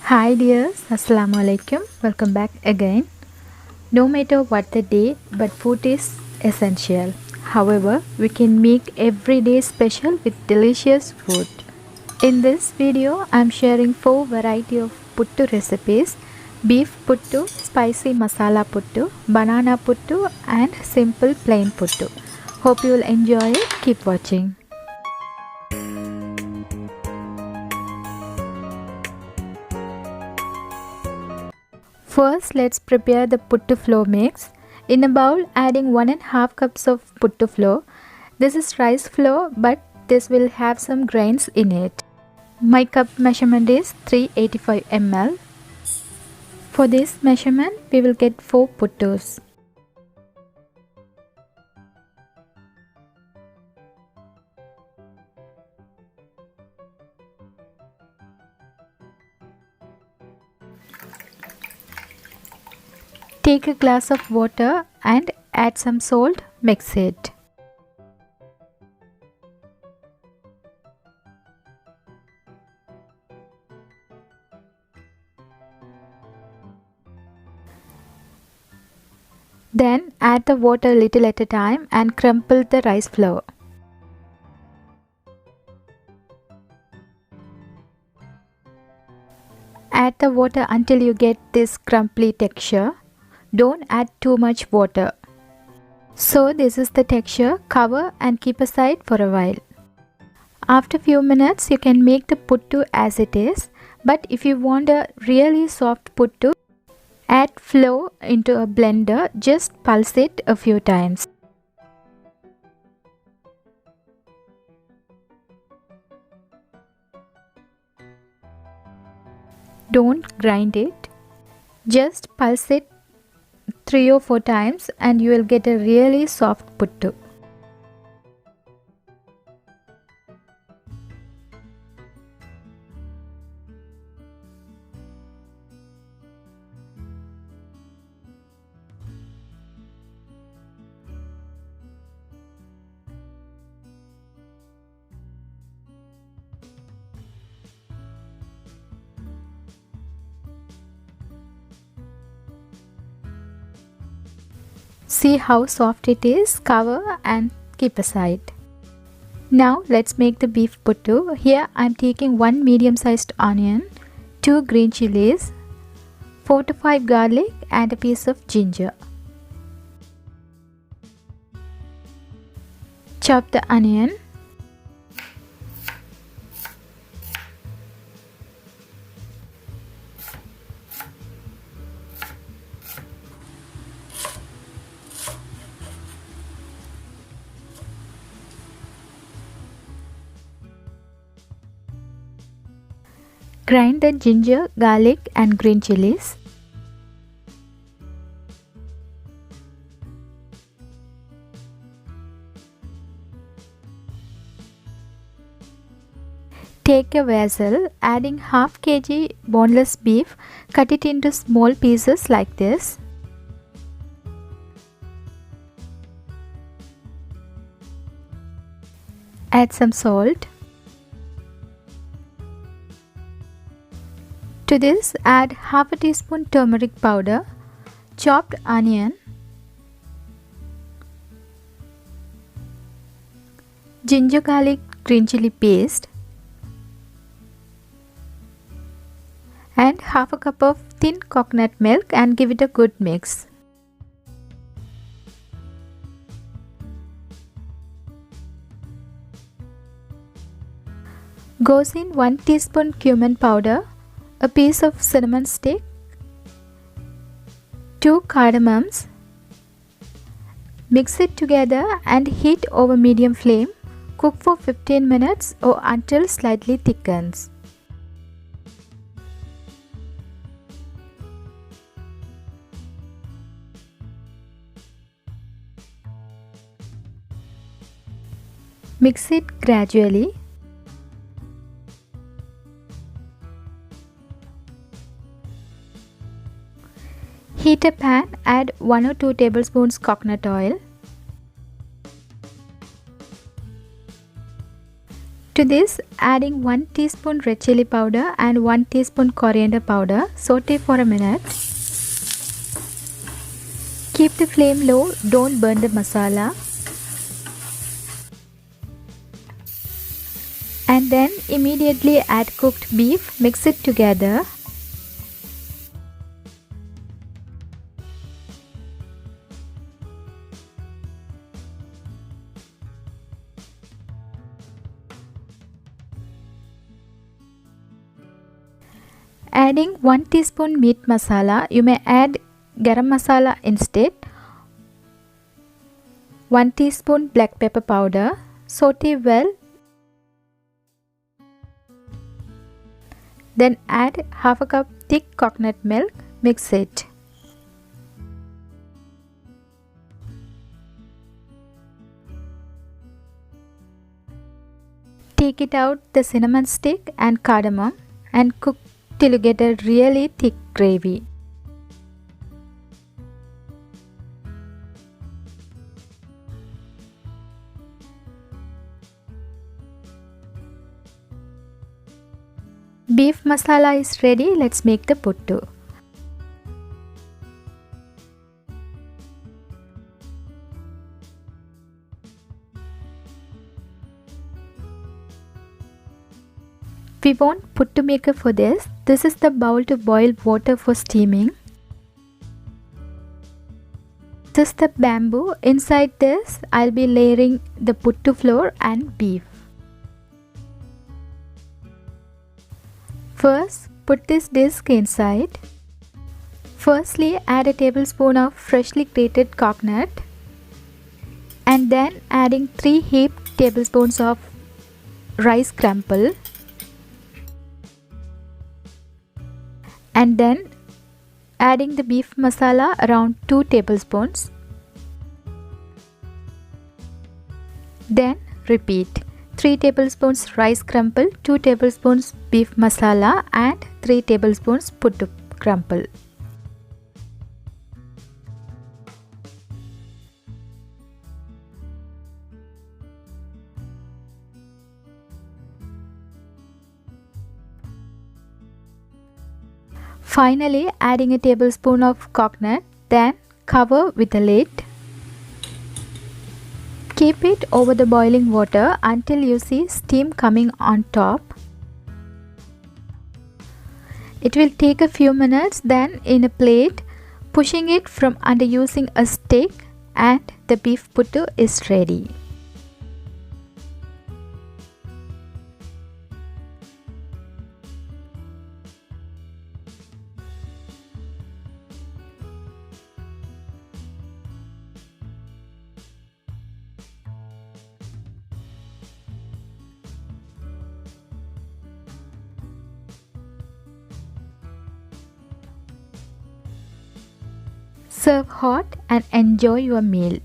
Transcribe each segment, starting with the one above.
Hi dears, Assalamu alaikum. Welcome back again. No matter what the day, but food is essential. However, we can make every day special with delicious food. In this video, I am sharing 4 variety of puttu recipes: beef puttu, spicy masala puttu, banana puttu and simple plain puttu. Hope you will enjoy it. Keep watching. First, let's prepare the puttu flour mix. In a bowl, adding 1.5 cups of puttu flour. This is rice flour, but this will have some grains in it. My cup measurement is 385 ml. For this measurement, we will get 4 puttus. Take a glass of water and add some salt, mix it. Then add the water little at a time and crumble the rice flour. Add the water until you get this crumbly texture. Don't add too much water. So this is the texture. Cover and keep aside for a while. After few minutes you can make the puttu as it is, but if you want a really soft puttu, add flour into a blender, just pulse it a few times. Don't grind it, just pulse it 3 or 4 times and you will get a really soft puttu. See how soft it is. Cover and keep aside. Now let's make the beef puttu. Here I am taking 1 medium-sized onion, 2 green chillies, 4 to 5 garlic and a piece of ginger. Chop the onion. Grind the ginger, garlic and green chillies. Take a vessel, adding half kg boneless beef, cut it into small pieces like this. Add some salt. To this, add half a teaspoon turmeric powder, chopped onion, ginger garlic green chilli paste and half a cup of thin coconut milk and give it a good mix. Goes in 1 teaspoon cumin powder, a piece of cinnamon stick, 2 cardamoms. Mix it together and heat over medium flame. Cook for 15 minutes or until slightly thickens. Mix it gradually. Heat a pan, add 1 or 2 tablespoons coconut oil. To this, adding 1 teaspoon red chilli powder and 1 teaspoon coriander powder. Saute for a minute. Keep the flame low, don't burn the masala. And then immediately add cooked beef, mix it together. Adding 1 teaspoon meat masala, you may add garam masala instead. 1 teaspoon black pepper powder. Saute well. Then add half a cup thick coconut milk. Mix it. Take it out the cinnamon stick and cardamom and cook till you get a really thick gravy. Beef masala is ready. Let's make the puttu. We want puttu maker for this. This is the bowl to boil water for steaming. This is the bamboo. Inside this, I'll be layering the puttu flour and beef. First, put this disc inside. Firstly, add a tablespoon of freshly grated coconut and then adding 3 heaped tablespoons of rice crumble and then adding the beef masala around 2 tablespoons. Then repeat. 3 tablespoons rice crumble, 2 tablespoons beef masala and 3 tablespoons puttu crumble. Finally, adding a tablespoon of coconut, then cover with a lid. Keep it over the boiling water until you see steam coming on top. It will take a few minutes, then in a plate, pushing it from under using a stick and the beef puttu is ready. Serve hot and enjoy your meal.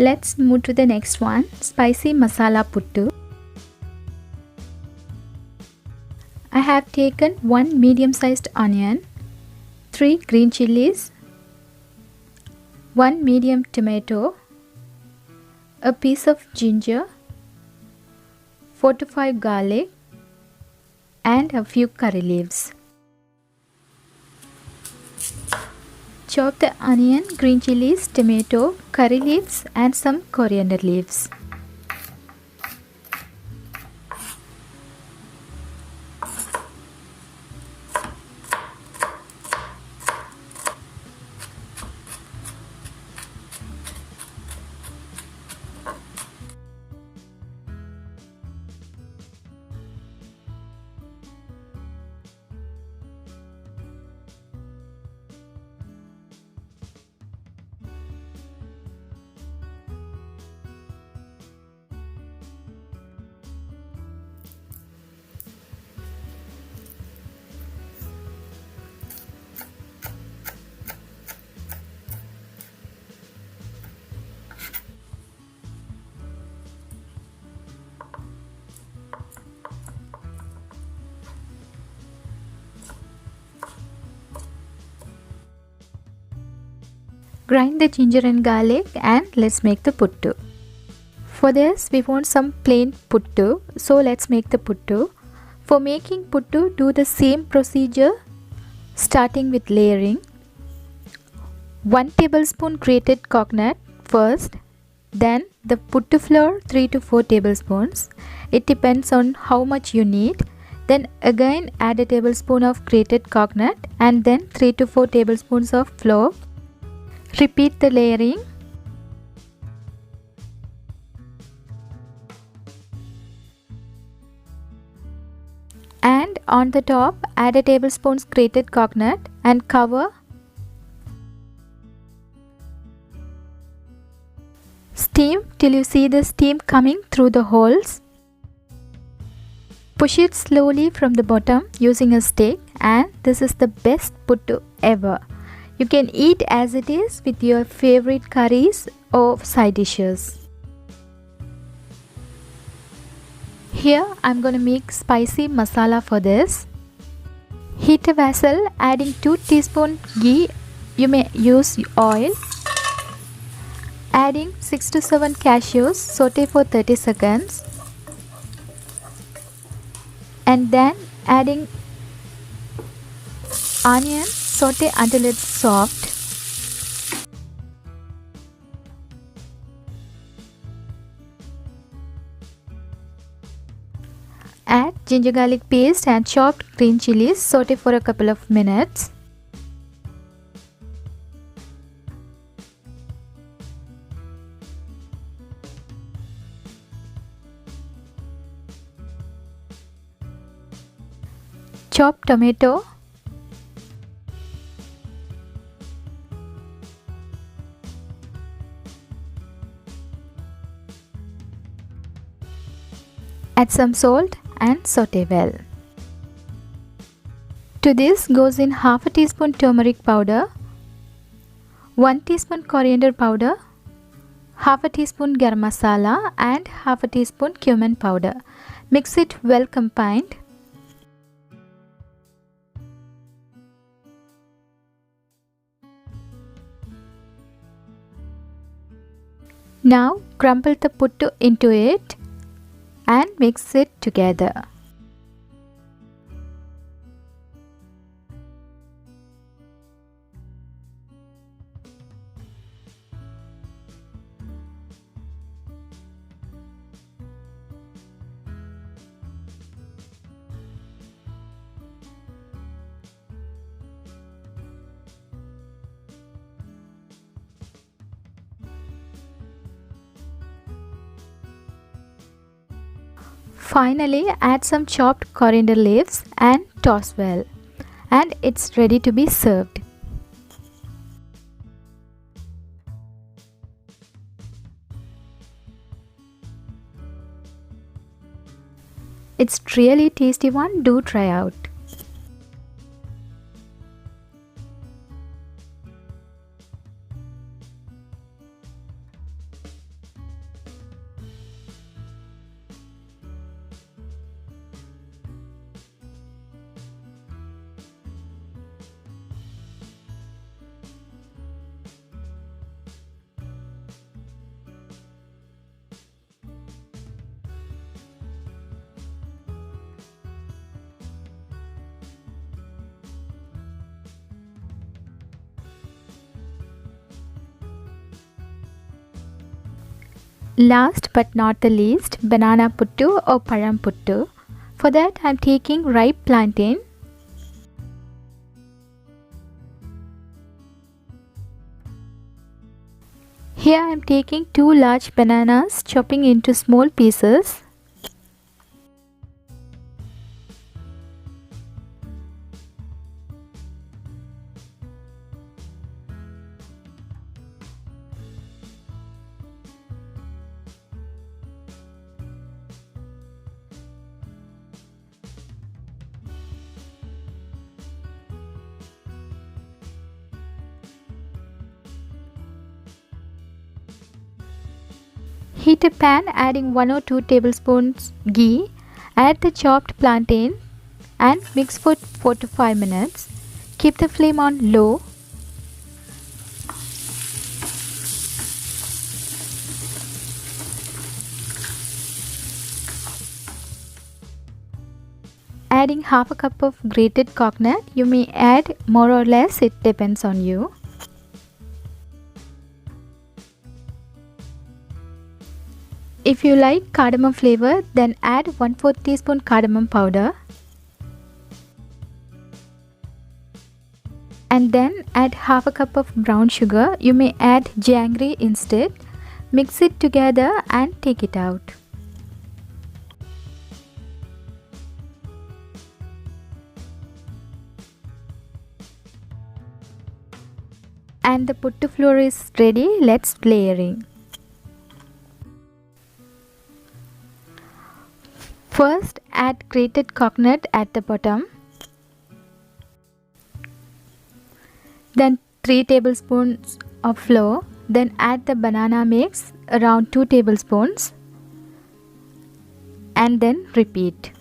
Let's move to the next one, spicy masala puttu. I have taken 1 medium-sized onion, 3 green chillies, 1 medium tomato, a piece of ginger, 4 to 5 garlic, and a few curry leaves. Chop the onion, green chillies, tomato, curry leaves and some coriander leaves. Grind the ginger and garlic and let's make the puttu. For this we want some plain puttu, so let's make the puttu. For making puttu, do the same procedure starting with layering. 1 tablespoon grated coconut first, then the puttu flour 3 to 4 tablespoons. It depends on how much you need. Then again add a tablespoon of grated coconut and then 3 to 4 tablespoons of flour. Repeat the layering. And on the top add a tablespoon grated coconut and cover. Steam till you see the steam coming through the holes. Push it slowly from the bottom using a stick, and this is the best puttu ever. You can eat as it is with your favorite curries or side dishes. Here I'm going to make spicy masala for this. Heat a vessel, adding 2 teaspoons ghee. You may use oil. Adding 6 to 7 cashews, saute for 30 seconds. And then adding onion, saute until it's soft. Add ginger garlic paste and chopped green chillies, saute for a couple of minutes. Chopped tomato, add some salt and saute well. To this goes in half a teaspoon turmeric powder, 1 teaspoon coriander powder, half a teaspoon garam masala and half a teaspoon cumin powder. Mix it well combined. Now crumble the puttu into it and mix it together. Finally, add some chopped coriander leaves and toss well. And it's ready to be served. It's really tasty one, do try out. Last but not the least, banana puttu or param puttu. For that I am taking ripe plantain. Here I am taking 2 large bananas, chopping into small pieces. Heat a pan, adding 1 or 2 tablespoons ghee. Add the chopped plantain and mix for 4 to 5 minutes. Keep the flame on low. adding half a cup of grated coconut. You may add more or less, it depends on you. If you like cardamom flavor, then add 1/4 teaspoon cardamom powder. And then add half a cup of brown sugar. You may add jaggery instead. Mix it together and take it out. And the puttu flour is ready. Let's layering. First, add grated coconut at the bottom. Then 3 tablespoons of flour. Then add the banana mix, around 2 tablespoons. And then repeat.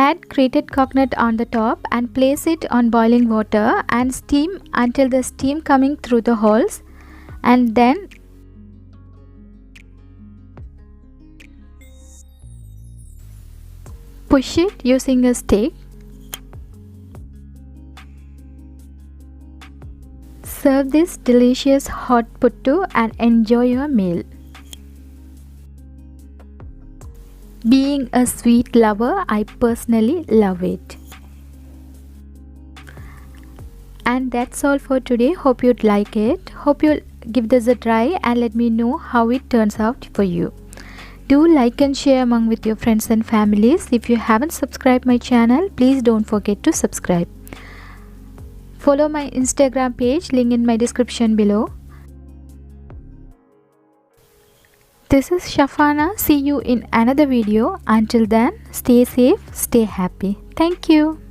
Add grated coconut on the top and place it on boiling water and steam until the steam coming through the holes, and then push it using a stick. Serve this delicious hot puttu and enjoy your meal. Being a sweet lover, I personally love it. And that's all for today. Hope you'd like it. Hope you'll give this a try and let me know how it turns out for you. Do like and share among with your friends and families. If you haven't subscribed my channel, please don't forget to subscribe. Follow my Instagram page, link in my description below. This is Shafana. See you in another video. Until then, stay safe, stay happy. Thank you.